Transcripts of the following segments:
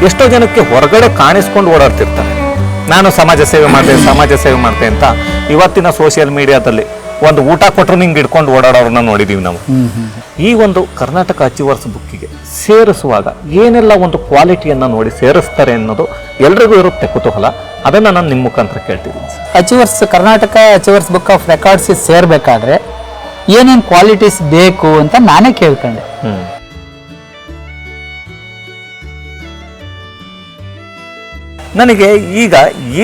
ಎಷ್ಟೋ ಜನಕ್ಕೆ ಹೊರಗಡೆ ಕಾಣಿಸ್ಕೊಂಡು ಓಡಾಡ್ತಿರ್ತಾರೆ. ನಾನು ಸಮಾಜ ಸೇವೆ ಮಾಡ್ತೆ ಅಂತ ಇವತ್ತಿನ ಸೋಷಿಯಲ್ ಮೀಡಿಯಾದಲ್ಲಿ ಒಂದು ಊಟ ಕೊಟ್ಟರು ನಿಂಗೆ ಹಿಡ್ಕೊಂಡು ಓಡಾಡೋರನ್ನ ನೋಡಿದೀವಿ ನಾವು. ಈ ಒಂದು ಕರ್ನಾಟಕ ಅಚೀವರ್ಸ್ ಬುಕ್ಕಿಗೆ ಸೇರಿಸುವಾಗ ಏನೆಲ್ಲ ಒಂದು ಕ್ವಾಲಿಟಿಯನ್ನ ನೋಡಿ ಸೇರಿಸ್ತಾರೆ ಅನ್ನೋದು ಎಲ್ರಿಗೂ ಇರುತ್ತೆ ಕುತೂಹಲ. ಅದನ್ನ ನಾನು ನಿಮ್ಮ ಮುಖಾಂತರ ಕೇಳ್ತಿದ್ದೀನಿ. Karnataka achievers book of records ಸೇರ್ಬೇಕಾದ್ರೆ ಏನೇನು ಕ್ವಾಲಿಟೀಸ್ ಬೇಕು ಅಂತ ನಾನೇ ಕೇಳ್ಕೊಂಡೆ. ನನಗೆ ಈಗ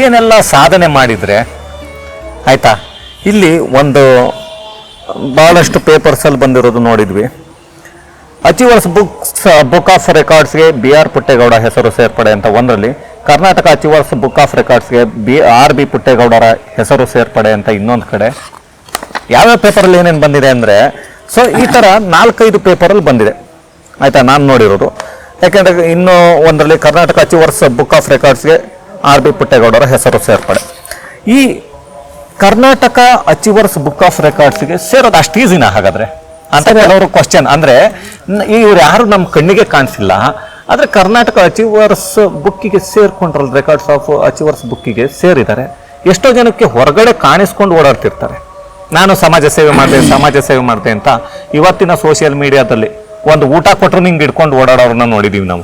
ಏನೆಲ್ಲ ಸಾಧನೆ ಮಾಡಿದ್ರೆ ಆಯ್ತಾ, ಇಲ್ಲಿ ಒಂದು ಬಹಳಷ್ಟು ಪೇಪರ್ಸಲ್ಲಿ ಬಂದಿರೋದು ನೋಡಿದ್ವಿ. ಅಚೀವರ್ಸ್ ಬುಕ್ ಆಫ್ ರೆಕಾರ್ಡ್ಸ್ಗೆ BR ಪುಟ್ಟೇಗೌಡ ಹೆಸರು ಸೇರ್ಪಡೆ ಅಂತ ಒಂದರಲ್ಲಿ, ಕರ್ನಾಟಕ ಅಚೀವರ್ಸ್ ಬುಕ್ ಆಫ್ ರೆಕಾರ್ಡ್ಸ್ಗೆ RB ಪುಟ್ಟೇಗೌಡರ ಹೆಸರು ಸೇರ್ಪಡೆ ಅಂತ ಇನ್ನೊಂದು ಕಡೆ. ಯಾವ್ಯಾವ ಪೇಪರಲ್ಲಿ ಏನೇನು ಬಂದಿದೆ ಅಂದರೆ, ಸೊ ಈ ಥರ 4-5 ಪೇಪರಲ್ಲಿ ಬಂದಿದೆ ಆಯಿತಾ, ನಾನು ನೋಡಿರೋದು. ಯಾಕೆಂದರೆ ಇನ್ನೂ ಒಂದರಲ್ಲಿ ಕರ್ನಾಟಕ ಅಚೀವರ್ಸ್ ಬುಕ್ ಆಫ್ ರೆಕಾರ್ಡ್ಸ್ಗೆ RB ಪುಟ್ಟೇಗೌಡರ ಹೆಸರು ಸೇರ್ಪಡೆ. ಈ ಕರ್ನಾಟಕ ಅಚೀವರ್ಸ್ ಬುಕ್ ಆಫ್ ರೆಕಾರ್ಡ್ಸ್ಗೆ ಸೇರೋದು ಅಷ್ಟು ಈಸಿನಾ ಹಾಗಾದರೆ ಅಂತ ಕೆಲವರು ಕ್ವಶನ್. ಅಂದರೆ ಇವ್ರು ಯಾರು ನಮ್ಮ ಕಣ್ಣಿಗೆ ಕಾಣಿಸಿಲ್ಲ, ಆದರೆ ಕರ್ನಾಟಕ ಅಚೀವರ್ಸ್ ಬುಕ್ಕಿಗೆ ಸೇರ್ಕೊಂಡ್ರಲ್ಲ, ರೆಕಾರ್ಡ್ಸ್ ಆಫ್ ಅಚೀವರ್ಸ್ ಬುಕ್ಕಿಗೆ ಸೇರಿದ್ದಾರೆ. ಎಷ್ಟೋ ಜನಕ್ಕೆ ಹೊರಗಡೆ ಕಾಣಿಸ್ಕೊಂಡು ಓಡಾಡ್ತಿರ್ತಾರೆ. ನಾನು ಸಮಾಜ ಸೇವೆ ಮಾಡ್ತೆ ಅಂತ ಇವತ್ತಿನ ಸೋಷಿಯಲ್ ಮೀಡಿಯಾದಲ್ಲಿ ಒಂದು ಊಟ ಕೊಟ್ಟರು ನಿಂಗೆ ಹಿಡ್ಕೊಂಡು ಓಡಾಡೋರನ್ನ ನೋಡಿದೀವಿ ನಾವು.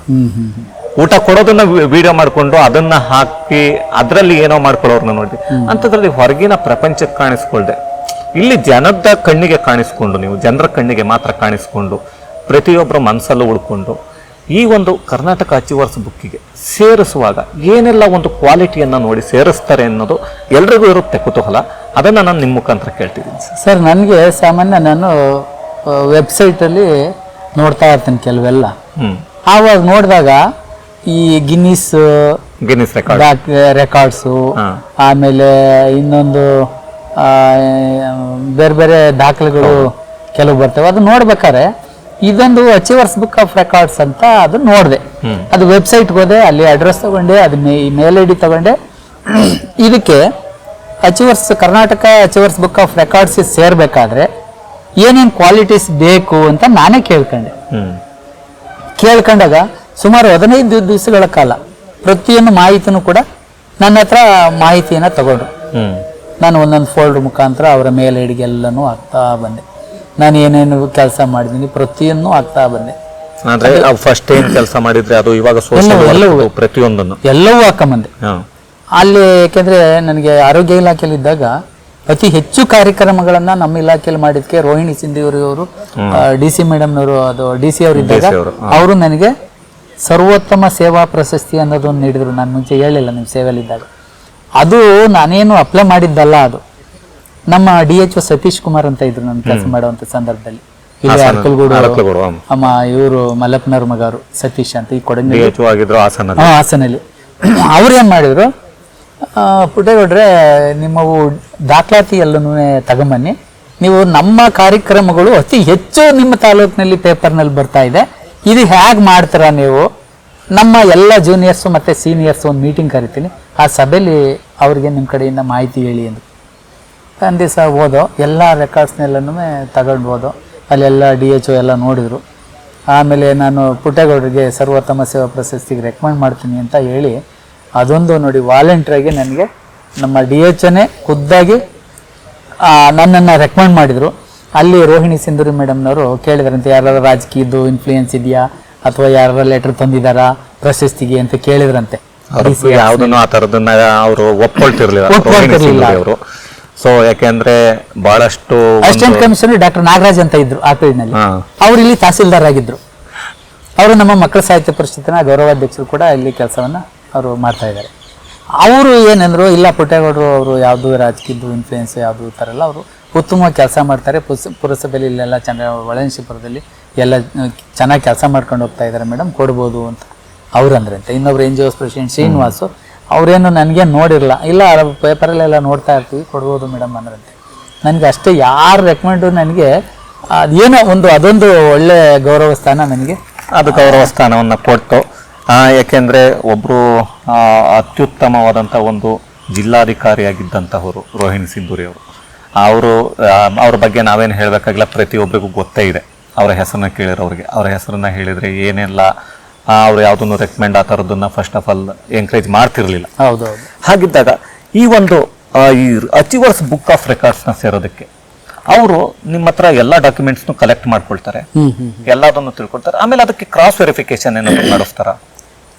ಊಟ ಕೊಡೋದನ್ನ ವಿಡಿಯೋ ಮಾಡ್ಕೊಂಡು ಅದನ್ನ ಹಾಕಿ ಅದರಲ್ಲಿ ಏನೋ ಮಾಡ್ಕೊಳ್ಳೋರ್ನ ನೋಡಿದ್ವಿ. ಅಂಥದ್ರಲ್ಲಿ ಹೊರಗಿನ ಪ್ರಪಂಚಕ್ಕೆ ಕಾಣಿಸ್ಕೊಳ್ದೆ ಇಲ್ಲಿ ಜನದ ಕಣ್ಣಿಗೆ ಕಾಣಿಸ್ಕೊಂಡು, ನೀವು ಜನರ ಕಣ್ಣಿಗೆ ಮಾತ್ರ ಕಾಣಿಸ್ಕೊಂಡು ಪ್ರತಿಯೊಬ್ಬರ ಮನಸ್ಸಲ್ಲೂ ಉಳ್ಕೊಂಡು ಈ ಒಂದು ಕರ್ನಾಟಕ ಅಚೀವರ್ಸ್ ಬುಕ್ಕಿಗೆ ಸೇರಿಸುವಾಗ ಏನೆಲ್ಲ ಒಂದು ಕ್ವಾಲಿಟಿಯನ್ನ ನೋಡಿ ಸೇರಿಸ್ತಾರೆ ಅನ್ನೋದು ಎಲ್ರಿಗೂ ಇರುತ್ತೆ ಕುತೂಹಲ. ಅದನ್ನ ನಾನು ನಿಮ್ಮ ಮುಖಾಂತರ ಕೇಳ್ತಿದ್ದೀನಿ ಸರ್. ನನಗೆ ಸಾಮಾನ್ಯ ನಾನು ವೆಬ್ಸೈಟಲ್ಲಿ ನೋಡ್ತಾ ಇರ್ತೀನಿ ಕೆಲವೆಲ್ಲ. ಆವಾಗ ನೋಡಿದಾಗ ಈ ಗಿನ್ನಿಸ್ ರೆಕಾರ್ಡ್ಸು, ಆಮೇಲೆ ಇನ್ನೊಂದು ಬೇರೆ ಬೇರೆ ದಾಖಲೆಗಳು ಕೆಲವು ಬರ್ತವೆ. ಅದು ನೋಡ್ಬೇಕಾದ್ರೆ ಇದೊಂದು ಅಚೀವರ್ಸ್ ಬುಕ್ ಆಫ್ ರೆಕಾರ್ಡ್ಸ್ ಅಂತ ಅದು ನೋಡಿದೆ. ಅದು ವೆಬ್ಸೈಟ್ಗೆ ಹೋದೆ, ಅಲ್ಲಿ ಅಡ್ರೆಸ್ ತಗೊಂಡೆ, ಅದು ಮೇಲ್ ID ತಗೊಂಡೆ. ಇದಕ್ಕೆ Karnataka achievers book of records ಸೇರ್ಬೇಕಾದ್ರೆ ಏನೇನು ಕ್ವಾಲಿಟೀಸ್ ಬೇಕು ಅಂತ ನಾನೇ ಕೇಳ್ಕೊಂಡಾಗ ಸುಮಾರು 15 ದಿವಸಗಳ ಕಾಲ ಪ್ರತಿಯೊಂದು ಮಾಹಿತಿನೂ ಕೂಡ ನನ್ನ ಹತ್ರ ಮಾಹಿತಿಯನ್ನು ತಗೊಂಡ್ರು. ನಾನು ಒಂದೊಂದು ಫೋಲ್ಡರ್ ಮುಖಾಂತರ ಅವರ ಮೇಲ್ ಐಡಿಗೆ ಎಲ್ಲನೂ ಹಾಕ್ತಾ ಬಂದೆ. ನಾನು ಏನೇನು ಕೆಲಸ ಮಾಡಿದ್ದೀನಿ ಪ್ರತಿಯೊಂದು ಹಾಕ್ತಾ ಬಂದೆ. ಫಸ್ಟ್ ಏನ್ ಕೆಲಸ ಮಾಡಿದ್ರೆ ಅದು ಇವಾಗ ಪ್ರತಿಯೊಂದನ್ನು ಎಲ್ಲವೂ ಹಾಕೊಂಬಂದೆ ಅಲ್ಲಿ. ಯಾಕೆಂದ್ರೆ ನನಗೆ ಆರೋಗ್ಯ ಇಲಾಖೆಯಲ್ಲಿ ಇದ್ದಾಗ ಅತಿ ಹೆಚ್ಚು ಕಾರ್ಯಕ್ರಮಗಳನ್ನ ನಮ್ಮ ಇಲಾಖೆಯಲ್ಲಿ ಮಾಡಿದ್ಕೆ ರೋಹಿಣಿ ಸಿಂಧೂರಿ ಅವರು, DC ಮೇಡಮ್ನವರು, ಅದು DC ಅವರು ಇದ್ದಾಗ ಅವರು ನನಗೆ ಸರ್ವೋತ್ತಮ ಸೇವಾ ಪ್ರಶಸ್ತಿ ಅನ್ನೋದೊಂದು ನೀಡಿದ್ರು. ನಾನು ಮುಂಚೆ ಹೇಳಿಲ್ಲ ನಿಮ್ಮ ಸೇವೆಯಲ್ಲಿದ್ದಾಗ. ಅದು ನಾನೇನು ಅಪ್ಲೈ ಮಾಡಿದ್ದಲ್ಲ, ಅದು ನಮ್ಮ DHO ಸತೀಶ್ ಕುಮಾರ್ ಅಂತ ಇದ್ರು ನನ್ನ ಕೆಲಸ ಮಾಡುವಂತ ಸಂದರ್ಭದಲ್ಲಿ. ಇಲ್ಲಿ ಅರ್ಕಲ್ಗೂಡು ಅಮ್ಮ ಇವರು ಮಲ್ಲಪ್ಪನವ್ರ ಮಗರು ಸತೀಶ್ ಅಂತ ಈ ಕೊಡಂಗಿ ಹಾಸನಲ್ಲಿ. ಅವ್ರು ಏನ್ ಮಾಡಿದ್ರು, ಪುಟ್ಟೇಗೌಡ್ರೆ ನಿಮ್ಮವು ದಾಖಲಾತಿ ಎಲ್ಲನೂ ತಗೊಂಬನ್ನಿ, ನೀವು ನಮ್ಮ ಕಾರ್ಯಕ್ರಮಗಳು ಅತಿ ಹೆಚ್ಚು ನಿಮ್ಮ ತಾಲೂಕಿನಲ್ಲಿ ಪೇಪರ್ನಲ್ಲಿ ಬರ್ತಾ ಇದೆ, ಇದು ಹೇಗೆ ಮಾಡ್ತೀರಾ ನೀವು, ನಮ್ಮ ಎಲ್ಲ ಜೂನಿಯರ್ಸು ಮತ್ತು ಸೀನಿಯರ್ಸು ಒಂದು ಮೀಟಿಂಗ್ ಕರಿತೀನಿ, ಆ ಸಭೆಯಲ್ಲಿ ಅವ್ರಿಗೆ ನಿಮ್ಮ ಕಡೆಯಿಂದ ಮಾಹಿತಿ ಹೇಳಿ ಎಂದು ಒಂದು ದಿವಸ ಓದೋ ಎಲ್ಲ ರೆಕಾರ್ಡ್ಸ್ನೆಲ್ಲನೂ ತಗೊಂಡು ಓದೋ. ಅಲ್ಲೆಲ್ಲ DHO ಎಲ್ಲ ನೋಡಿದರು. ಆಮೇಲೆ ನಾನು ಪುಟ್ಟೇಗೌಡರಿಗೆ ಸರ್ವೋತ್ತಮ ಸೇವಾ ಪ್ರಶಸ್ತಿಗೆ ರೆಕಮೆಂಡ್ ಮಾಡ್ತೀನಿ ಅಂತ ಹೇಳಿ ಅದೊಂದು ನೋಡಿ ವಾಲಂಟ್ರಿಯಾಗಿ ನನಗೆ ನಮ್ಮ DHOನೇ ಖುದ್ದಾಗಿ ನನ್ನನ್ನು ರೆಕಮೆಂಡ್ ಮಾಡಿದರು. ಅಲ್ಲಿ ರೋಹಿಣಿ ಸಿಂಧೂರಿ ಮೇಡಮ್ನವರು ಕೇಳಿದ್ರಂತೆ, ಯಾರು ರಾಜಕೀಯದ್ದು ಇನ್ಫ್ಲೂಯೆನ್ಸ್ ಇದೆಯಾ ಅಥವಾ ಯಾರ ಲೆಟರ್ ತಂದಿದ್ದಾರಾ ಪ್ರಶಸ್ತಿಗೆ ಅಂತ ಕೇಳಿದ್ರಂತೆ. ಯಾವುದನ್ನು ಆ ಥರದನ್ನ ಅವರು ಒಪ್ಕೊಳ್ತಿರ್ಲಿಲ್ಲ ಅವರು. ಸೊ ಯಾಕೆಂದ್ರೆ ಬಹಳಷ್ಟು ಅಸಿಸ್ಟೆಂಟ್ ಕಮಿಷನರ್ ಡಾಕ್ಟರ್ ನಾಗರಾಜ್ ಅಂತ ಇದ್ರು ಆ ಪೀರಿಯಡ್ನಲ್ಲಿ. ಅವ್ರು ಇಲ್ಲಿ ತಹಸೀಲ್ದಾರ್ ಆಗಿದ್ರು. ಅವರು ನಮ್ಮ ಮಕ್ಕಳ ಸಾಹಿತ್ಯ ಪರಿಷತ್ತಿನ ಗೌರವಾಧ್ಯಕ್ಷರು ಕೂಡ ಇಲ್ಲಿ ಕೆಲಸವನ್ನ ಅವರು ಮಾಡ್ತಾ ಇದ್ದಾರೆ. ಅವರು ಏನಂದ್ರು, ಇಲ್ಲ ಪುಟ್ಟೇಗೌಡರು ಅವರು ಯಾವುದು ರಾಜಕೀಯದ್ದು ಇನ್ಫ್ಲೂಯೆನ್ಸ್ ಯಾವುದು ಥರ ಎಲ್ಲ ಅವರು ಉತ್ತಮವಾಗಿ ಕೆಲಸ ಮಾಡ್ತಾರೆ. ಪುರಸಭೆಯಲ್ಲಿ ಇಲ್ಲೆಲ್ಲ ಒಳನಶಿಪುರದಲ್ಲಿ ಎಲ್ಲ ಚೆನ್ನಾಗಿ ಕೆಲಸ ಮಾಡ್ಕೊಂಡು ಹೋಗ್ತಾ ಇದ್ದಾರೆ ಮೇಡಮ್, ಕೊಡ್ಬೋದು ಅಂತ ಅವ್ರಂದ್ರಂತೆ. ಇನ್ನೊಬ್ರು NGOs ಪ್ರೆಸಿಡೆಂಟ್ ಶ್ರೀನಿವಾಸು ಅವರೇನು ನನಗೆ ನೋಡಿರಲ್ಲ, ಇಲ್ಲ ಪೇಪರಲ್ಲೆಲ್ಲ ನೋಡ್ತಾ ಇರ್ತೀವಿ, ಕೊಡ್ಬೋದು ಮೇಡಮ್ ಅಂದ್ರಂತೆ. ನನಗೆ ಅಷ್ಟೇ ಯಾರು ರೆಕಮೆಂಡು ನನಗೆ ಏನೋ ಅದೊಂದು ಒಳ್ಳೆ ಗೌರವ ಸ್ಥಾನ ನನಗೆ, ಅದು ಗೌರವ ಸ್ಥಾನವನ್ನು ಕೊಟ್ಟು. ಯಾಕೆಂದರೆ ಒಬ್ಬರು ಅತ್ಯುತ್ತಮವಾದಂಥ ಒಂದು ಜಿಲ್ಲಾಧಿಕಾರಿಯಾಗಿದ್ದಂಥವರು ರೋಹಿಣಿ ಸಿಂಧೂರಿ ಅವರು. ಅವ್ರ ಬಗ್ಗೆ ನಾವೇನು ಹೇಳಬೇಕಾಗಿಲ್ಲ, ಪ್ರತಿಯೊಬ್ಬರಿಗೂ ಗೊತ್ತೇ ಇದೆ. ಅವರ ಹೆಸರನ್ನ ಕೇಳಿರೋರಿಗೆ, ಅವರ ಹೆಸರನ್ನ ಹೇಳಿದರೆ ಏನೆಲ್ಲ ಅವ್ರು ಯಾವುದನ್ನು ರೆಕಮೆಂಡ್ ಆ ಥರದನ್ನ ಫಸ್ಟ್ ಆಫ್ ಆಲ್ ಎಂಕರೇಜ್ ಮಾಡ್ತಿರ್ಲಿಲ್ಲ. ಹೌದೌದು. ಹಾಗಿದ್ದಾಗ ಈ ಒಂದು ಈ ಅಚೀವರ್ಸ್ ಬುಕ್ ಆಫ್ ರೆಕಾರ್ಡ್ಸ್ನ ಸೇರೋದಕ್ಕೆ ಅವರು ನಿಮ್ಮ ಹತ್ರ ಎಲ್ಲ ಡಾಕ್ಯುಮೆಂಟ್ಸ್ನು ಕಲೆಕ್ಟ್ ಮಾಡ್ಕೊಳ್ತಾರೆ, ಎಲ್ಲದನ್ನು ತಿಳ್ಕೊಳ್ತಾರೆ, ಆಮೇಲೆ ಅದಕ್ಕೆ ಕ್ರಾಸ್ ವೆರಿಫಿಕೇಶನ್ ಏನಾದ್ರು ನಡೆಸ್ತಾರ?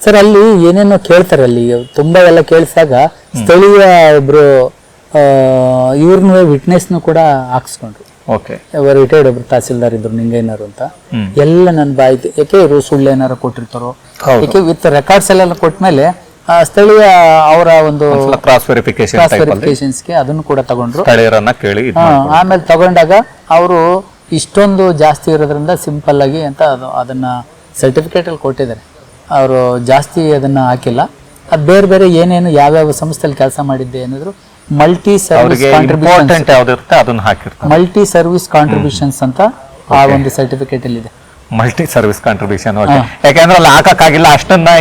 ಸರ್ ಅಲ್ಲಿ ಏನೇನೋ ಕೇಳ್ತಾರೆ, ಅಲ್ಲಿ ತುಂಬಾ ಎಲ್ಲ ಕೇಳಿಸಿದಾಗ ಸ್ಥಳೀಯ ಒಬ್ರು ಇವ್ರನ್ನೂ ವಿಟ್ನೆಸ್ನು ಕೂಡ ಹಾಕ್ಸ್ಕೊಂಡ್ರು. ಓಕೆ. ರಿಟೈರ್ಡ್ ಒಬ್ರು ತಹಸೀಲ್ದಾರ್ ಇದ್ರು ನಿಂಗೇನಾರು ಅಂತ, ಎಲ್ಲ ನನ್ನ ಬಾಯ್ತು ಯಾಕೆ ಇವರು ಸುಳ್ಳು ಏನಾರು ಕೊಟ್ಟಿರ್ತಾರೋ, ಯಾಕೆ ವಿತ್ ರೆಕಾರ್ಡ್ಸ್ ಎಲ್ಲ ಕೊಟ್ಮೇಲೆ ಸ್ಥಳೀಯ ಅವರ ಒಂದು ಕ್ರಾಸ್ ವೆರಿಫಿಕೇಶನ್ಸ್ಗೆ ಅದನ್ನು ಕೂಡ ತಗೊಂಡ್ರು, ಸ್ಥಳೀಯರನ್ನ ಕೇಳಿ. ಆಮೇಲೆ ತಗೊಂಡಾಗ ಅವರು ಇಷ್ಟೊಂದು ಜಾಸ್ತಿ ಇರೋದ್ರಿಂದ ಸಿಂಪಲ್ ಆಗಿ ಅಂತ ಅದನ್ನ ಸರ್ಟಿಫಿಕೇಟ್ ಅಲ್ಲಿ ಕೊಟ್ಟಿದ್ದಾರೆ. ಅವರು ಜಾಸ್ತಿ ಅದನ್ನ ಹಾಕಿಲ್ಲ. ಅದು ಬೇರೆ ಬೇರೆ ಏನೇನು ಯಾವ್ಯಾವ ಸಂಸ್ಥೆಯಲ್ಲಿ ಕೆಲಸ ಮಾಡಿದ್ದೆ ಅನ್ನೋದ್ರು multi service multi service contributions ಅಂತ ಆ ಒಂದು ಸರ್ಟಿಫಿಕೇಟ್ ಅಲ್ಲಿ ಇದೆ. ಮಲ್ಟಿ ಸರ್ವಿಸ್ ಕಾಂಟ್ರಿಬ್ಯೂಷನ್, ಯಾಕಂದ್ರೆ ಅಲ್ಲಿ ಹಾಕಕ್ಕಾಗಿಲ್ಲ ಅಷ್ಟನ್ನ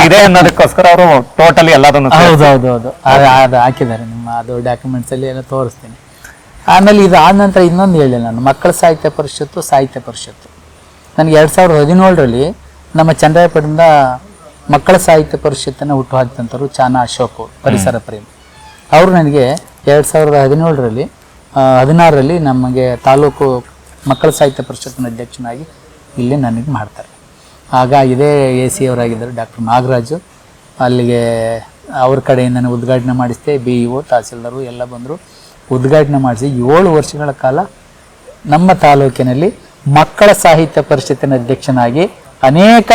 ಇದೆ ಅನ್ನೋದಕ್ಕೋಸ್ಕರ ಅವರು ಟೋಟಲಿ ಎಲ್ಲದನ್ನು. ಹೌದೌದು, ಅದು ಹಾಕಿದ್ದಾರೆ ನಿಮ್ಮ ಅದು ಡಾಕ್ಯುಮೆಂಟ್ಸ್ ಅಲ್ಲಿ ಎಲ್ಲ ತೋರಿಸ್ತೀನಿ. ಆಮೇಲೆ ಇದು ಆದ ನಂತರ ಇನ್ನೊಂದು ಹೇಳಿ, ನಾನು ಮಕ್ಕಳ ಸಾಹಿತ್ಯ ಪರಿಷತ್ತು ನನಗೆ 2017ರಲ್ಲಿ ನಮ್ಮ ಚಂದ್ರಾಯಪಟ್ಟಣದ ಮಕ್ಕಳ ಸಾಹಿತ್ಯ ಪರಿಷತ್ತನ್ನು ಹುಟ್ಟು ಹಾಕಿದಂಥವ್ರು ಚಾನ ಅಶೋಕ್ ಅವರು, ಪರಿಸರ ಪ್ರೇಮಿ. ಅವರು ನನಗೆ 2017ರಲ್ಲಿ 16ರಲ್ಲಿ ನಮಗೆ ತಾಲೂಕು ಮಕ್ಕಳ ಸಾಹಿತ್ಯ ಪರಿಷತ್ತಿನ ಅಧ್ಯಕ್ಷನಾಗಿ ಇಲ್ಲಿ ನನಗೆ ಮಾಡ್ತಾರೆ. ಆಗ ಇದೇ AC ಅವರಾಗಿದ್ದರು ಡಾಕ್ಟರ್ ನಾಗರಾಜು. ಅಲ್ಲಿಗೆ ಅವ್ರ ಕಡೆಯಿಂದ ಉದ್ಘಾಟನೆ ಮಾಡಿಸಿದೆ. BEO ತಹಸೀಲ್ದಾರು ಎಲ್ಲ ಬಂದರು, ಉದ್ಘಾಟನೆ ಮಾಡಿಸಿ 7 ವರ್ಷಗಳ ಕಾಲ ನಮ್ಮ ತಾಲೂಕಿನಲ್ಲಿ ಮಕ್ಕಳ ಸಾಹಿತ್ಯ ಪರಿಷತ್ತಿನ ಅಧ್ಯಕ್ಷನಾಗಿ ಅನೇಕ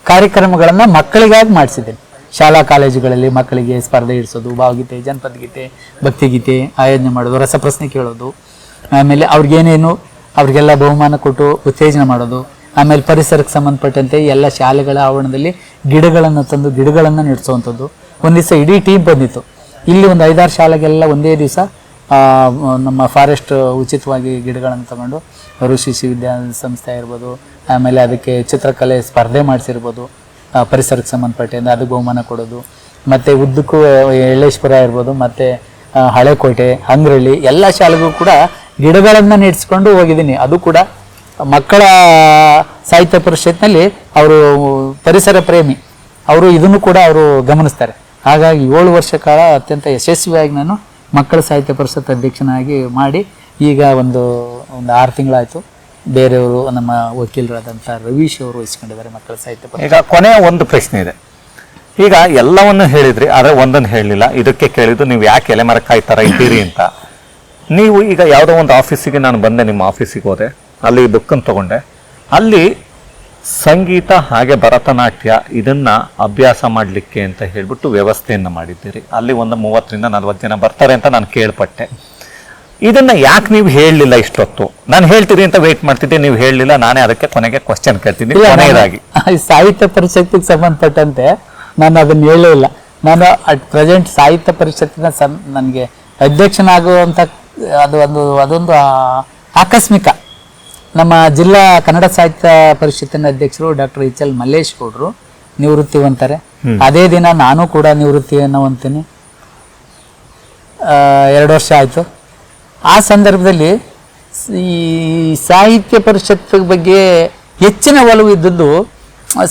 ಕಾರ್ಯಕ್ರಮಗಳನ್ನು ಮಕ್ಕಳಿಗಾಗಿ ಮಾಡಿಸಿದ್ದೇನೆ. ಶಾಲಾ ಕಾಲೇಜುಗಳಲ್ಲಿ ಮಕ್ಕಳಿಗೆ ಸ್ಪರ್ಧೆ ಇಡಿಸೋದು, ಭಾವಗೀತೆ, ಜನಪದ ಗೀತೆ, ಭಕ್ತಿಗೀತೆ ಆಯೋಜನೆ ಮಾಡೋದು, ರಸಪ್ರಶ್ನೆ ಕೇಳೋದು, ಆಮೇಲೆ ಅವ್ರಿಗೆಲ್ಲ ಬಹುಮಾನ ಕೊಟ್ಟು ಉತ್ತೇಜನ ಮಾಡೋದು, ಆಮೇಲೆ ಪರಿಸರಕ್ಕೆ ಸಂಬಂಧಪಟ್ಟಂತೆ ಎಲ್ಲ ಶಾಲೆಗಳ ಆವರಣದಲ್ಲಿ ಗಿಡಗಳನ್ನು ತಂದು ಗಿಡಗಳನ್ನು ನೆಡೆಸುವಂಥದ್ದು. ಒಂದು ದಿವಸ ಇಡೀ ಟೀಮ್ ಬಂದಿತ್ತು. ಇಲ್ಲಿ ಒಂದು 5-6 ಶಾಲೆಗೆಲ್ಲ ಒಂದೇ ದಿವಸ ನಮ್ಮ ಫಾರೆಸ್ಟ್ ಉಚಿತವಾಗಿ ಗಿಡಗಳನ್ನು ತಗೊಂಡು ಋಷಿ ವಿದ್ಯಾಸಂಸ್ಥೆ ಇರ್ಬೋದು, ಆಮೇಲೆ ಅದಕ್ಕೆ ಚಿತ್ರಕಲೆ ಸ್ಪರ್ಧೆ ಮಾಡಿಸಿರ್ಬೋದು, ಪರಿಸರಕ್ಕೆ ಸಂಬಂಧಪಟ್ಟಂತೆ ಅದಕ್ಕೆ ಬಹುಮಾನ ಕೊಡೋದು. ಮತ್ತು ಉದ್ದಕ್ಕೂ ಎಳ್ಳೇಶ್ವರ ಇರ್ಬೋದು, ಮತ್ತು ಹಳೆಕೋಟೆ, ಹಂಗ್ರಳ್ಳಿ ಎಲ್ಲ ಶಾಲೆಗೂ ಕೂಡ ಗಿಡಗಳನ್ನು ನೆಡೆಸ್ಕೊಂಡು ಹೋಗಿದ್ದೀನಿ. ಅದು ಕೂಡ ಮಕ್ಕಳ ಸಾಹಿತ್ಯ ಪರಿಷತ್ನಲ್ಲಿ ಅವರು ಪರಿಸರ ಪ್ರೇಮಿ, ಅವರು ಇದನ್ನು ಕೂಡ ಅವರು ಗಮನಿಸ್ತಾರೆ. ಹಾಗಾಗಿ 7 ವರ್ಷ ಕಾಲ ಅತ್ಯಂತ ಯಶಸ್ವಿಯಾಗಿ ನಾನು ಮಕ್ಕಳ ಸಾಹಿತ್ಯ ಪರಿಷತ್ ಅಧ್ಯಕ್ಷನಾಗಿ ಮಾಡಿ ಈಗ ಒಂದು 6 ತಿಂಗಳಾಯಿತು. ಬೇರೆಯವರು ನಮ್ಮ ವಕೀಲರಾದಂಥ ರವೀಶ್ ಅವರು ವಹಿಸ್ಕೊಂಡಿದ್ದಾರೆ ಮಕ್ಕಳ ಸಾಹಿತ್ಯ ಪರಿಷತ್. ಈಗ ಕೊನೆಯ ಒಂದು ಪ್ರಶ್ನೆ ಇದೆ. ಈಗ ಎಲ್ಲವನ್ನು ಹೇಳಿದ್ರಿ, ಆದರೆ ಒಂದನ್ನು ಹೇಳಲಿಲ್ಲ. ಇದಕ್ಕೆ ಕೇಳಿದ್ದು ನೀವು ಯಾಕೆ ಎಲೆಮರಕಾಯಿ ಥರ ಇದ್ದೀರಿ ಅಂತ. ನೀವು ಈಗ ಯಾವುದೋ ಒಂದು ಆಫೀಸಿಗೆ ನಾನು ಬಂದೆ, ನಿಮ್ಮ ಆಫೀಸಿಗೆ ಹೋದೆ, ಅಲ್ಲಿ ಬುಕ್ಕನ್ನು ತಗೊಂಡೆ, ಅಲ್ಲಿ ಸಂಗೀತ ಹಾಗೆ ಭರತನಾಟ್ಯ ಇದನ್ನ ಅಭ್ಯಾಸ ಮಾಡಲಿಕ್ಕೆ ಅಂತ ಹೇಳ್ಬಿಟ್ಟು ವ್ಯವಸ್ಥೆಯನ್ನು ಮಾಡಿದ್ದೀರಿ. ಅಲ್ಲಿ ಒಂದು 30ರಿಂದ 40 ಜನ ಬರ್ತಾರೆ ಅಂತ ನಾನು ಕೇಳ್ಪಟ್ಟೆ. ಇದನ್ನ ಯಾಕೆ ನೀವು ಹೇಳಲಿಲ್ಲ ಇಷ್ಟೊತ್ತು? ನಾನು ಹೇಳ್ತೀರಿ ಅಂತ ವೇಟ್ ಮಾಡ್ತಿದ್ದೆ, ನೀವು ಹೇಳಲಿಲ್ಲ. ನಾನೇ ಅದಕ್ಕೆ ಕೊನೆಗೆ ಕ್ವಶನ್ ಕೇಳ್ತೀನಿ. ಕೊನೆಯದಾಗಿ ಸಾಹಿತ್ಯ ಪರಿಷತ್ತಿಗೆ ಸಂಬಂಧಪಟ್ಟಂತೆ ನಾನು ಅದನ್ನ ಹೇಳೇ ಇಲ್ಲ. ನಾನು ಅಟ್ ಪ್ರೆಸೆಂಟ್ ಸಾಹಿತ್ಯ ಪರಿಷತ್ತಿನ ನನಗೆ ಅಧ್ಯಕ್ಷನಾಗುವಂಥ ಅದೊಂದು ಆಕಸ್ಮಿಕ. ನಮ್ಮ ಜಿಲ್ಲಾ ಕನ್ನಡ ಸಾಹಿತ್ಯ ಪರಿಷತ್ತಿನ ಅಧ್ಯಕ್ಷರು ಡಾಕ್ಟರ್ HL ಮಲ್ಲೇಶ್ ಗೌಡರು ನಿವೃತ್ತಿ ಹೊಂತಾರೆ. ಅದೇ ದಿನ ನಾನು ಕೂಡ ನಿವೃತ್ತಿಯನ್ನು ಹೊಂತೀನಿ. 2 ವರ್ಷ ಆಯಿತು. ಆ ಸಂದರ್ಭದಲ್ಲಿ ಈ ಸಾಹಿತ್ಯ ಪರಿಷತ್ ಬಗ್ಗೆ ಹೆಚ್ಚಿನ ಒಲವು ಇದ್ದದ್ದು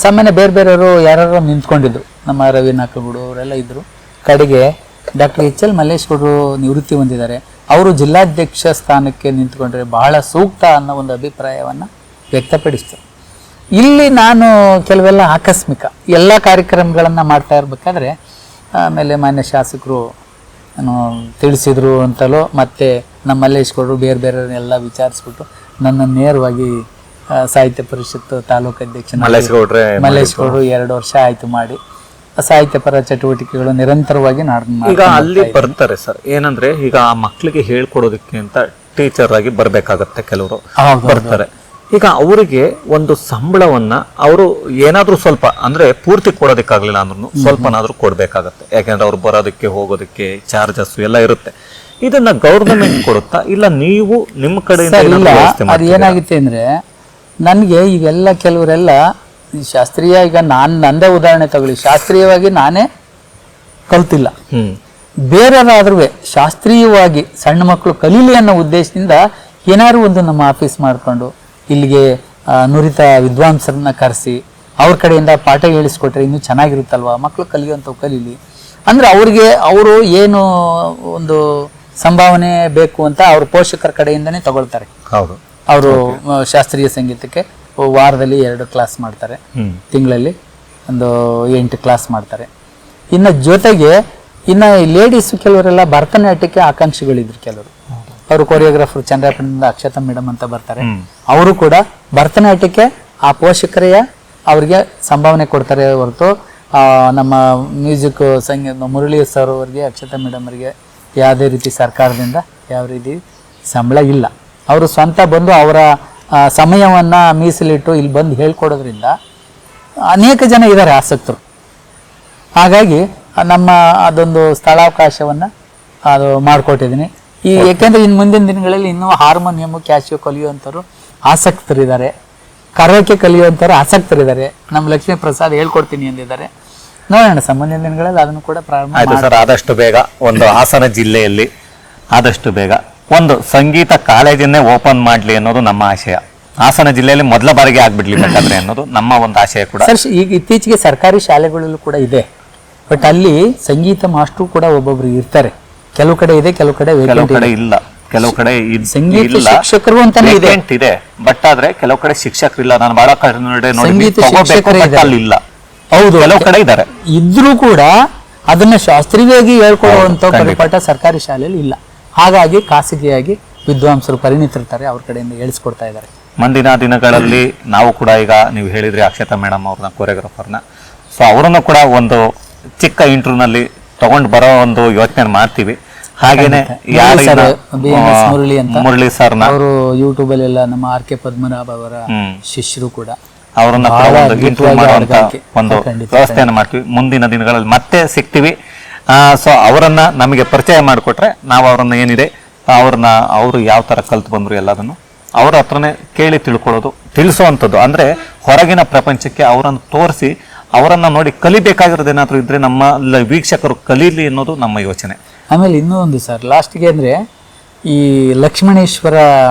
ಸಾಮಾನ್ಯ ಬೇರೆಯವರು ಯಾರು ನಿಂತ್ಕೊಂಡಿದ್ರು. ನಮ್ಮ ರವಿ ನಾಕಗೂಡು ಅವರೆಲ್ಲ ಇದ್ದರು. ಕಡೆಗೆ ಡಾಕ್ಟರ್ HL ಮಲ್ಲೇಶ್ ಗೌಡರು ನಿವೃತ್ತಿ ಹೊಂದಿದ್ದಾರೆ. ಅವರು ಜಿಲ್ಲಾಧ್ಯಕ್ಷ ಸ್ಥಾನಕ್ಕೆ ನಿಂತ್ಕೊಂಡ್ರೆ ಬಹಳ ಸೂಕ್ತ ಅನ್ನೋ ಒಂದು ಅಭಿಪ್ರಾಯವನ್ನು ವ್ಯಕ್ತಪಡಿಸ್ತಾರೆ. ಇಲ್ಲಿ ನಾನು ಕೆಲವೆಲ್ಲ ಆಕಸ್ಮಿಕ ಎಲ್ಲ ಕಾರ್ಯಕ್ರಮಗಳನ್ನು ಮಾಡ್ತಾ ಇರಬೇಕಾದ್ರೆ ಆಮೇಲೆ ಮಾನ್ಯ ಶಾಸಕರು ತಿಳಿಸಿದ್ರು ಅಂತಲೋ, ಮತ್ತು ನಮ್ಮ ಮಲ್ಲೇಶ್ ಗೌಡರು ಬೇರೆಯವರನ್ನೆಲ್ಲ ವಿಚಾರಿಸ್ಬಿಟ್ಟು ನನ್ನ ನೇರವಾಗಿ ಸಾಹಿತ್ಯ ಪರಿಷತ್ ತಾಲೂಕು ಅಧ್ಯಕ್ಷ ಮಲ್ಲೇಶ್ ಗೌಡರು 2 ವರ್ಷ ಆಯಿತು ಮಾಡಿ. ಸಾಹಿತ್ಯ ಪರ ಚಟುವಟಿಕೆಗಳು ನಿರಂತರವಾಗಿ ಈಗ ಅಲ್ಲಿ ಬರ್ತಾರೆ ಸರ್. ಏನಂದ್ರೆ ಈಗ ಆ ಮಕ್ಕಳಿಗೆ ಹೇಳ್ಕೊಡೋದಕ್ಕೆ ಅಂತ ಟೀಚರ್ ಆಗಿ ಬರ್ಬೇಕಾಗತ್ತೆ, ಕೆಲವರು ಬರ್ತಾರೆ. ಈಗ ಅವರಿಗೆ ಒಂದು ಸಂಬಳವನ್ನ ಅವರು ಏನಾದ್ರೂ ಸ್ವಲ್ಪ, ಅಂದ್ರೆ ಪೂರ್ತಿ ಕೊಡೋದಕ್ಕಾಗ್ಲಿಲ್ಲ ಅಂದ್ರೂ ಸ್ವಲ್ಪನಾದ್ರೂ ಕೊಡ್ಬೇಕಾಗತ್ತೆ. ಯಾಕೆಂದ್ರೆ ಅವ್ರು ಬರೋದಕ್ಕೆ ಹೋಗೋದಕ್ಕೆ ಚಾರ್ಜಸ್ ಎಲ್ಲ ಇರುತ್ತೆ. ಇದನ್ನ ಗೌರ್ಮೆಂಟ್ ಕೊಡುತ್ತಾ, ಇಲ್ಲ ನೀವು ನಿಮ್ಮ ಕಡೆಯಿಂದ? ಅದು ಏನಾಗುತ್ತೆ ಅಂದ್ರೆ, ನನಗೆ ಇವೆಲ್ಲ ಕೆಲವರೆಲ್ಲ ಶಾಸ್ತ್ರೀಯ, ಈಗ ನಂದೇ ಉದಾಹರಣೆ ತಗೊಳ್ಳಿ, ಶಾಸ್ತ್ರೀಯವಾಗಿ ನಾನೇ ಕಲ್ತಿಲ್ಲ, ಬೇರೆಯವರಾದ್ರೂ ಶಾಸ್ತ್ರೀಯವಾಗಿ ಸಣ್ಣ ಮಕ್ಕಳು ಕಲೀಲಿ ಅನ್ನೋ ಉದ್ದೇಶದಿಂದ ಏನಾದ್ರು ಒಂದು ನಮ್ಮ ಆಫೀಸ್ ಮಾಡಿಕೊಂಡು ಇಲ್ಲಿಗೆ ನುರಿತ ವಿದ್ವಾಂಸರನ್ನ ಕರೆಸಿ ಅವ್ರ ಕಡೆಯಿಂದ ಪಾಠ ಹೇಳಿಸ್ಕೊಟ್ರೆ ಇನ್ನೂ ಚೆನ್ನಾಗಿರುತ್ತಲ್ವಾ, ಮಕ್ಕಳು ಕಲಿಯುವಂಥವು ಕಲೀಲಿ ಅಂದ್ರೆ ಅವ್ರಿಗೆ ಅವರು ಏನು ಒಂದು ಸಂಭಾವನೆ ಬೇಕು ಅಂತ ಅವ್ರ ಪೋಷಕರ ಕಡೆಯಿಂದನೇ ತಗೊಳ್ತಾರೆ. ಹೌದು, ಅವರು ಶಾಸ್ತ್ರೀಯ ಸಂಗೀತಕ್ಕೆ ವಾರದಲ್ಲಿ 2 ಕ್ಲಾಸ್ ಮಾಡ್ತಾರೆ, ತಿಂಗಳಲ್ಲಿ ಒಂದು 8 ಕ್ಲಾಸ್ ಮಾಡ್ತಾರೆ. ಇನ್ನು ಜೊತೆಗೆ ಇನ್ನು ಲೇಡೀಸ್ ಕೆಲವರೆಲ್ಲ ಭರತನಾಟ್ಯಕ್ಕೆ ಆಕಾಂಕ್ಷಿಗಳಿದ್ರು. ಕೆಲವರು ಅವರು ಕೊರಿಯೋಗ್ರಾಫರ್ ಚಂದ್ರಪಟ್ಟಣದಿಂದ ಅಕ್ಷತಾ ಮೇಡಮ್ ಅಂತ ಬರ್ತಾರೆ. ಅವರು ಕೂಡ ಭರತನಾಟ್ಯಕ್ಕೆ ಆ ಪೋಷಕರೆಯ ಅವ್ರಿಗೆ ಸಂಭಾವನೆ ಕೊಡ್ತಾರೆ ಹೊರತು ನಮ್ಮ ಮ್ಯೂಸಿಕ್ ಸಂಗೀತ ಮುರಳಿ ಸರ್ ಅವರಿಗೆ, ಅಕ್ಷತಾ ಮೇಡಮ್ ಅವರಿಗೆ ಯಾವುದೇ ರೀತಿ ಸರ್ಕಾರದಿಂದ ಯಾವ ರೀತಿ ಸಂಬಳ ಇಲ್ಲ. ಅವರು ಸ್ವಂತ ಬಂದು ಅವರ ಸಮಯವನ್ನು ಮೀಸಲಿಟ್ಟು ಇಲ್ಲಿ ಬಂದು ಹೇಳ್ಕೊಡೋದ್ರಿಂದ ಅನೇಕ ಜನ ಇದ್ದಾರೆ ಆಸಕ್ತರು. ಹಾಗಾಗಿ ನಮ್ಮ ಅದೊಂದು ಸ್ಥಳಾವಕಾಶವನ್ನು ಅದು ಮಾಡಿಕೊಟ್ಟಿದ್ದೀನಿ. ಏಕೆಂದರೆ ಇನ್ನು ಮುಂದಿನ ದಿನಗಳಲ್ಲಿ ಇನ್ನೂ ಹಾರ್ಮೋನಿಯಮು, ಕ್ಯಾಶಿಯೋ ಕಲಿಯುವಂಥವ್ರು ಆಸಕ್ತರಿದ್ದಾರೆ, ಕರೋಕೆ ಕಲಿಯುವಂಥವ್ರು ಆಸಕ್ತರಿದ್ದಾರೆ. ನಮ್ಮ ಲಕ್ಷ್ಮೀ ಪ್ರಸಾದ್ ಹೇಳ್ಕೊಡ್ತೀನಿ ಎಂದಿದ್ದಾರೆ. ನೋಡೋಣ ಮುಂದಿನ ದಿನಗಳಲ್ಲಿ ಅದನ್ನು ಕೂಡ ಪ್ರಾರಂಭ ಆಯ್ತು ಸರ್. ಆದಷ್ಟು ಬೇಗ ಒಂದು ಹಾಸನ ಜಿಲ್ಲೆಯಲ್ಲಿ ಆದಷ್ಟು ಬೇಗ ಒಂದು ಸಂಗೀತ ಕಾಲೇಜನ್ನೇ ಓಪನ್ ಮಾಡಲಿ ಅನ್ನೋದು ನಮ್ಮ ಆಶಯ. ಹಾಸನ ಜಿಲ್ಲೆಯಲ್ಲಿ ಮೊದಲ ಬಾರಿಗೆ ಆಗ್ಬಿಡ್ಲಿ ಬೇಕಾದ್ರೆ ಅನ್ನೋದು ನಮ್ಮ ಒಂದು ಆಶಯ ಕೂಡ. ಸರ್, ಈಗ ಇತ್ತೀಚೆಗೆ ಸರ್ಕಾರಿ ಶಾಲೆಗಳಲ್ಲೂ ಕೂಡ ಇದೆ, ಬಟ್ ಅಲ್ಲಿ ಸಂಗೀತ ಮಾಸ್ಟ್ರು ಕೂಡ ಒಬ್ಬೊಬ್ರು ಇರ್ತಾರೆ. ಕೆಲವು ಕಡೆ ಇದೆ, ಕೆಲವು ಕಡೆ ಇಲ್ಲ, ಕೆಲವು ಕಡೆ ಸಂಗೀತ ಶಿಕ್ಷಕರು ಅಂತಾನೆ ಇದೆ, ಬಟ್ ಆದ್ರೆ ಕೆಲವು ಕಡೆ ಶಿಕ್ಷಕರಿಲ್ಲ. ನಾನು ಬಹಳ ಕಡೆ ಸಂಗೀತ ಇಲ್ಲ. ಹೌದು, ಕೆಲವು ಕಡೆ ಇದ್ದಾರೆ. ಇದ್ರೂ ಕೂಡ ಅದನ್ನ ಶಾಸ್ತ್ರೀಯವಾಗಿ ಹೇಳ್ಕೊಳ್ಳುವಂತ ಪರಿಪಾಠ ಸರ್ಕಾರಿ ಶಾಲೆಯಲ್ಲಿ ಇಲ್ಲ. ಹಾಗಾಗಿ ಖಾಸಗಿಯಾಗಿ ವಿದ್ವಾಂಸರು ಪರಿಣಿತರಿರ್ತಾರೆ, ಅವ್ರ ಕಡೆಯಿಂದ ಹೇಳಿಸ್ಕೊಡ್ತಾ ಇದ್ದಾರೆ. ಮುಂದಿನ ದಿನಗಳಲ್ಲಿ ನಾವು ಕೂಡ ಈಗ ನೀವು ಹೇಳಿದ್ರಿ ಅಕ್ಷತಾ ಮೇಡಮ್ ಅವ್ರನ್ನ, ಕೊರಿಯೋಗ್ರಾಫರ್ನ, ಸೊ ಅವರನ್ನು ಕೂಡ ಒಂದು ಚಿಕ್ಕ ಇಂಟರ್ವ್ಯೂನಲ್ಲಿ ತಗೊಂಡು ಬರೋ ಒಂದು ಯೋಚನೆ ಮಾಡ್ತೀವಿ. ಹಾಗೇನೆ ಮುರಳಿ ಅಂತ ಮುರಳಿ ಸರ್ನ ಅವರು ಯೂಟ್ಯೂಬ್ ಅಲ್ಲಿ ಎಲ್ಲ ನಮ್ಮ ಆರ್ ಕೆ ಪದ್ಮನಾಭ ಅವರ ಶಿಷ್ಯರು ಕೂಡ, ಅವರನ್ನ ಇಂಟರ್ವ್ಯೂ ಮಾಡುವಂತ ಒಂದು ವ್ಯವಸ್ಥೆಯನ್ನು ಮಾಡ್ತೀವಿ. ಮುಂದಿನ ದಿನಗಳಲ್ಲಿ ಮತ್ತೆ ಸಿಗ್ತೀವಿ. ಸೊ ಅವರನ್ನ ನಮಗೆ ಪರಿಚಯ ಮಾಡಿಕೊಟ್ರೆ ನಾವು ಅವ್ರನ್ನ ಏನಿದೆ ಅವರು ಯಾವ ತರ ಕಲ್ತು ಬಂದ್ರು ಎಲ್ಲದನ್ನು ಅವ್ರ ಹತ್ರನೇ ಕೇಳಿ ತಿಳ್ಕೊಳ್ಳೋದು, ತಿಳಿಸುವಂಥದ್ದು. ಅಂದ್ರೆ ಹೊರಗಿನ ಪ್ರಪಂಚಕ್ಕೆ ಅವರನ್ನು ತೋರಿಸಿ ಅವರನ್ನ ನೋಡಿ ಕಲಿಬೇಕಾಗಿರೋದು ಏನಾದ್ರು ಇದ್ರೆ ನಮ್ಮ ವೀಕ್ಷಕರು ಕಲೀಲಿ ಅನ್ನೋದು ನಮ್ಮ ಯೋಚನೆ. ಆಮೇಲೆ ಇನ್ನೂ ಒಂದು ಸರ್ ಲಾಸ್ಟ್ಗೆ ಅಂದ್ರೆ ಈ ಲಕ್ಷ್ಮಣೇಶ್ವರ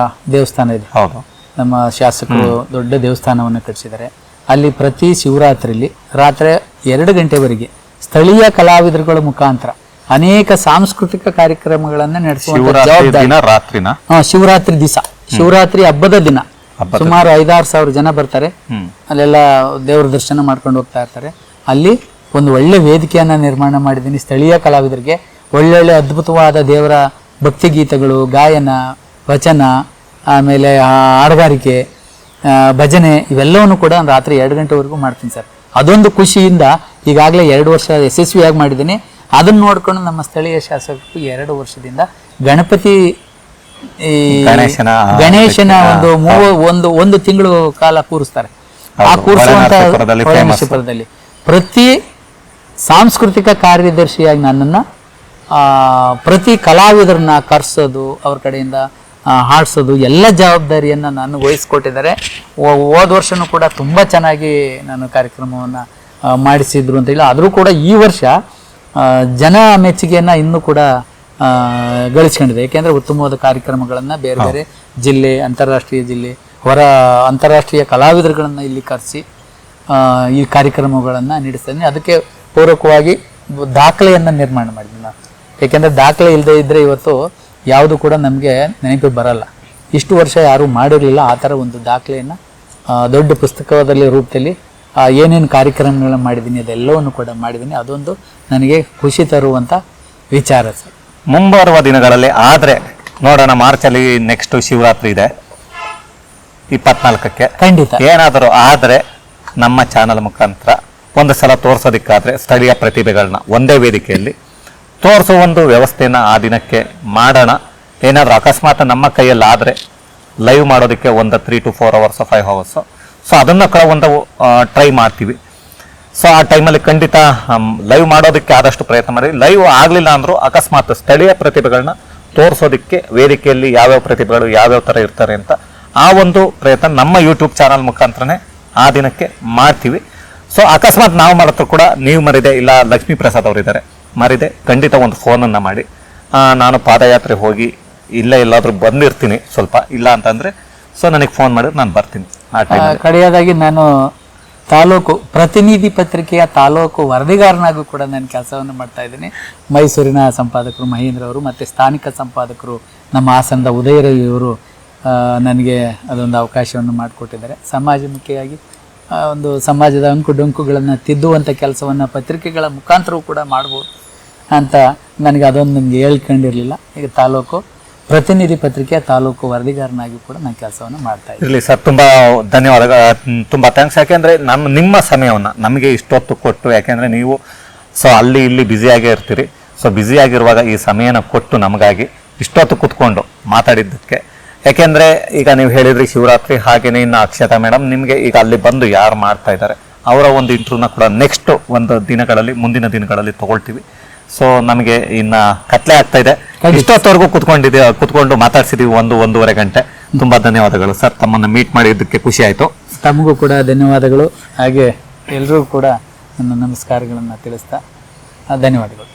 ದೇವಸ್ಥಾನ ಇದೆ. ಹೌದು, ನಮ್ಮ ಶಾಸಕರು ದೊಡ್ಡ ದೇವಸ್ಥಾನವನ್ನು ಕಟ್ಟಿಸಿದ್ದಾರೆ. ಅಲ್ಲಿ ಪ್ರತಿ ಶಿವರಾತ್ರಿಲಿ ರಾತ್ರಿ 2 ಗಂಟೆವರೆಗೆ ಸ್ಥಳೀಯ ಕಲಾವಿದರುಗಳ ಮುಖಾಂತರ ಅನೇಕ ಸಾಂಸ್ಕೃತಿಕ ಕಾರ್ಯಕ್ರಮಗಳನ್ನ ನಡೆಸುವಂತ ಜವಾಬ್ದಾರಿ. ಶಿವರಾತ್ರಿ ದಿವಸ, ಶಿವರಾತ್ರಿ ಹಬ್ಬದ ದಿನ ಸುಮಾರು 5-6 ಸಾವಿರ ಜನ ಬರ್ತಾರೆ. ಅಲ್ಲೆಲ್ಲ ದೇವರ ದರ್ಶನ ಮಾಡ್ಕೊಂಡು ಹೋಗ್ತಾ ಇರ್ತಾರೆ. ಅಲ್ಲಿ ಒಂದು ಒಳ್ಳೆ ವೇದಿಕೆಯನ್ನ ನಿರ್ಮಾಣ ಮಾಡಿದ್ದೀನಿ. ಸ್ಥಳೀಯ ಕಲಾವಿದರಿಗೆ ಒಳ್ಳೊಳ್ಳೆ ಅದ್ಭುತವಾದ ದೇವರ ಭಕ್ತಿಗೀತೆಗಳು, ಗಾಯನ, ವಚನ, ಆಮೇಲೆ ಹಾಡುಗಾರಿಕೆ, ಭಜನೆ ಇವೆಲ್ಲವನ್ನು ಕೂಡ ರಾತ್ರಿ 2 ಗಂಟೆವರೆಗೂ ಮಾಡ್ತೀನಿ ಸರ್. ಅದೊಂದು ಖುಷಿಯಿಂದ ಈಗಾಗಲೇ 2 ವರ್ಷ ಯಶಸ್ವಿಯಾಗಿ ಮಾಡಿದ್ದೀನಿ. ಅದನ್ನು ನೋಡ್ಕೊಂಡು ನಮ್ಮ ಸ್ಥಳೀಯ ಶಾಸಕರು 2 ವರ್ಷದಿಂದ ಗಣಪತಿ ಗಣೇಶನ ಒಂದು ತಿಂಗಳು ಕಾಲ ಕೂರಿಸ್ತಾರೆ. ಆ ಕೂರಿಸುವಂತ ಹೊಳೆನರಸೀಪುರದಲ್ಲಿ ಪ್ರತಿ ಸಾಂಸ್ಕೃತಿಕ ಕಾರ್ಯದರ್ಶಿಯಾಗಿ ನನ್ನನ್ನು ಪ್ರತಿ ಕಲಾವಿದರನ್ನ ಕರೆಸೋದು, ಅವ್ರ ಕಡೆಯಿಂದ ಹಾಡಿಸೋದು ಎಲ್ಲ ಜವಾಬ್ದಾರಿಯನ್ನು ನಾನು ವಹಿಸ್ಕೊಟ್ಟಿದ್ದಾರೆ. ಹೋದ ವರ್ಷನೂ ಕೂಡ ತುಂಬ ಚೆನ್ನಾಗಿ ನಾನು ಕಾರ್ಯಕ್ರಮವನ್ನು ಮಾಡಿಸಿದ್ರು ಅಂತ ಇಲ್ಲ, ಆದರೂ ಕೂಡ ಈ ವರ್ಷ ಜನ ಮೆಚ್ಚುಗೆಯನ್ನು ಇನ್ನೂ ಕೂಡ ಗಳಿಸ್ಕೊಂಡಿದೆ. ಏಕೆಂದರೆ ಉತ್ತಮವಾದ ಕಾರ್ಯಕ್ರಮಗಳನ್ನು ಬೇರೆ ಬೇರೆ ಜಿಲ್ಲೆ, ಅಂತಾರಾಷ್ಟ್ರೀಯ ಜಿಲ್ಲೆ, ಅಂತಾರಾಷ್ಟ್ರೀಯ ಕಲಾವಿದರುಗಳನ್ನು ಇಲ್ಲಿ ಕರೆಸಿ ಈ ಕಾರ್ಯಕ್ರಮಗಳನ್ನು ನಡೆಸ್ತೀನಿ. ಅದಕ್ಕೆ ಪೂರಕವಾಗಿ ದಾಖಲೆಯನ್ನು ನಿರ್ಮಾಣ ಮಾಡಿದ್ದೀನಿ ನಾನು. ಏಕೆಂದರೆ ದಾಖಲೆ ಇಲ್ಲದೆ ಇದ್ದರೆ ಇವತ್ತು ಯಾವುದು ಕೂಡ ನಮಗೆ ನೆನಪಿಗೆ ಬರಲ್ಲ. ಇಷ್ಟು ವರ್ಷ ಯಾರೂ ಮಾಡಿರಲಿಲ್ಲ ಆ ಥರ ಒಂದು ದಾಖಲೆಯನ್ನು ದೊಡ್ಡ ಪುಸ್ತಕದಲ್ಲಿ ರೂಪದಲ್ಲಿ ಏನೇನು ಕಾರ್ಯಕ್ರಮಗಳನ್ನ ಮಾಡಿದ್ದೀನಿ ಅದೆಲ್ಲವನ್ನು ಕೂಡ ಮಾಡಿದ್ದೀನಿ. ಅದೊಂದು ನನಗೆ ಖುಷಿ ತರುವಂಥ ವಿಚಾರ ಸರ್. ಮುಂಬರುವ ದಿನಗಳಲ್ಲಿ ಆದರೆ ನೋಡೋಣ, ಮಾರ್ಚಲ್ಲಿ ನೆಕ್ಸ್ಟ್ ಶಿವರಾತ್ರಿ ಇದೆ 24ಕ್ಕೆ. ಖಂಡಿತ ಏನಾದರೂ ಆದರೆ ನಮ್ಮ ಚಾನಲ್ ಮುಖಾಂತರ ಒಂದು ಸಲ ತೋರಿಸೋದಕ್ಕಾದ್ರೆ ಸ್ಥಳೀಯ ಪ್ರತಿಭೆಗಳನ್ನ ಒಂದೇ ವೇದಿಕೆಯಲ್ಲಿ ತೋರಿಸೋ ಒಂದು ವ್ಯವಸ್ಥೆಯನ್ನು ಆ ದಿನಕ್ಕೆ ಮಾಡೋಣ. ಏನಾದರೂ ಅಕಸ್ಮಾತ್ ನಮ್ಮ ಕೈಯಲ್ಲಿ ಆದರೆ ಲೈವ್ ಮಾಡೋದಕ್ಕೆ ಒಂದು 3 to 4 hours 5 hours, ಸೊ ಅದನ್ನು ಕೂಡ ಒಂದು ಟ್ರೈ ಮಾಡ್ತೀವಿ. ಸೊ ಆ ಟೈಮಲ್ಲಿ ಖಂಡಿತ ಲೈವ್ ಮಾಡೋದಕ್ಕೆ ಆದಷ್ಟು ಪ್ರಯತ್ನ ಮಾಡಿ. ಲೈವ್ ಆಗಲಿಲ್ಲ ಅಂದರೂ ಅಕಸ್ಮಾತ್ ಸ್ಥಳೀಯ ಪ್ರತಿಭೆಗಳನ್ನ ತೋರಿಸೋದಕ್ಕೆ ವೇದಿಕೆಯಲ್ಲಿ ಯಾವ್ಯಾವ ಪ್ರತಿಭೆಗಳು ಯಾವ್ಯಾವ ಥರ ಇರ್ತಾರೆ ಅಂತ ಆ ಒಂದು ಪ್ರಯತ್ನ ನಮ್ಮ ಯೂಟ್ಯೂಬ್ ಚಾನಲ್ ಮುಖಾಂತರನೇ ಆ ದಿನಕ್ಕೆ ಮಾಡ್ತೀವಿ. ಸೊ ಅಕಸ್ಮಾತ್ ನಾವು ಮಾಡಿದ್ರು ಕೂಡ ನೀವು ಮರಿದೆ, ಇಲ್ಲ ಲಕ್ಷ್ಮೀ ಪ್ರಸಾದ್ ಅವರಿದ್ದಾರೆ ಮರಿದೆ, ಖಂಡಿತ ಒಂದು ಫೋನನ್ನು ಮಾಡಿ ನಾನು ಪಾದಯಾತ್ರೆ ಹೋಗಿ ಇಲ್ಲೇ ಎಲ್ಲಾದರೂ ಬಂದಿರ್ತೀನಿ ಸ್ವಲ್ಪ ಇಲ್ಲ ಅಂತಂದರೆ ಸೊ ನನಗೆ ಫೋನ್ ಮಾಡಿದ್ರೆ ನಾನು ಬರ್ತೀನಿ. ಆ ಟೈಮ್ ಕಡೆಯದಾಗಿ ನಾನು ತಾಲೂಕು ಪ್ರತಿನಿಧಿ ಪತ್ರಿಕೆಯ ತಾಲೂಕು ವರದಿಗಾರನಾಗೂ ಕೂಡ ನಾನು ಕೆಲಸವನ್ನು ಮಾಡ್ತಾ ಇದ್ದೀನಿ. ಮೈಸೂರಿನ ಸಂಪಾದಕರು ಮಹೇಂದ್ರ ಅವರು ಮತ್ತು ಸ್ಥಾನಿಕ ಸಂಪಾದಕರು ನಮ್ಮ ಹಾಸನದ ಉದಯರವಿ ಅವರು ನನಗೆ ಅದೊಂದು ಅವಕಾಶವನ್ನು ಮಾಡಿಕೊಟ್ಟಿದ್ದಾರೆ. ಸಮಾಜಮುಖಿಯಾಗಿ ಒಂದು ಸಮಾಜದ ಅಂಕು ಡೊಂಕುಗಳನ್ನು ತಿದ್ದುವಂಥ ಕೆಲಸವನ್ನು ಪತ್ರಿಕೆಗಳ ಮುಖಾಂತರವೂ ಕೂಡ ಮಾಡ್ಬೋದು ಅಂತ ನನಗೆ ಅದೊಂದು ನನಗೆ ಹೇಳ್ಕೊಂಡಿರಲಿಲ್ಲ. ಈಗ ತಾಲೂಕು ಪ್ರತಿನಿಧಿ ಪತ್ರಿಕೆಯ ತಾಲೂಕು ವರದಿಗಾರನಾಗಿ ಕೂಡ ನಾನು ಕೆಲಸವನ್ನು ಮಾಡ್ತಾ ಇದ್ದೀನಿ. ಇರಲಿ ಸರ್, ತುಂಬ ಧನ್ಯವಾದ, ತುಂಬ ಥ್ಯಾಂಕ್ಸ್. ಯಾಕೆಂದರೆ ನಿಮ್ಮ ಸಮಯವನ್ನು ನಮಗೆ ಇಷ್ಟೊತ್ತು ಕೊಟ್ಟು, ಯಾಕೆಂದರೆ ನೀವು ಅಲ್ಲಿ ಇಲ್ಲಿ ಬ್ಯುಸಿಯಾಗೇ ಇರ್ತೀರಿ. ಬ್ಯುಸಿಯಾಗಿರುವಾಗ ಈ ಸಮಯನ ಕೊಟ್ಟು ನಮಗಾಗಿ ಇಷ್ಟೊತ್ತು ಕೂತ್ಕೊಂಡು ಮಾತಾಡಿದ್ದಕ್ಕೆ. ಯಾಕೆಂದರೆ ಈಗ ನೀವು ಹೇಳಿದ್ರಿ ಶಿವರಾತ್ರಿ, ಹಾಗೆಯೇ ಇನ್ನು ಅಕ್ಷತಾ ಮೇಡಮ್ ನಿಮಗೆ ಈಗ ಅಲ್ಲಿ ಬಂದು ಯಾರು ಮಾಡ್ತಾ ಇದ್ದಾರೆ ಅವರ ಒಂದು ಇಂಟರ್ವ್ಯೂನ ಕೂಡ ನೆಕ್ಸ್ಟ್ ಒಂದು ಮುಂದಿನ ದಿನಗಳಲ್ಲಿ ತಗೊಳ್ತೀವಿ. ನಮಗೆ ಇನ್ನು ಕತ್ಲೆ ಆಗ್ತಾ ಇದೆ. ಇಷ್ಟೊತ್ತವರೆಗೂ ಕುತ್ಕೊಂಡು ಮಾತಾಡ್ಸಿದೀವಿ 1-1.5 ಗಂಟೆ. ತುಂಬ ಧನ್ಯವಾದಗಳು ಸರ್, ತಮ್ಮನ್ನು ಮೀಟ್ ಮಾಡಿದ್ದಕ್ಕೆ ಖುಷಿ ಆಯಿತು. ತಮಗೂ ಕೂಡ ಧನ್ಯವಾದಗಳು. ಹಾಗೆ ಎಲ್ಲರೂ ಕೂಡ ನನ್ನ ನಮಸ್ಕಾರಗಳನ್ನು ತಿಳಿಸ್ತಾ ಧನ್ಯವಾದಗಳು.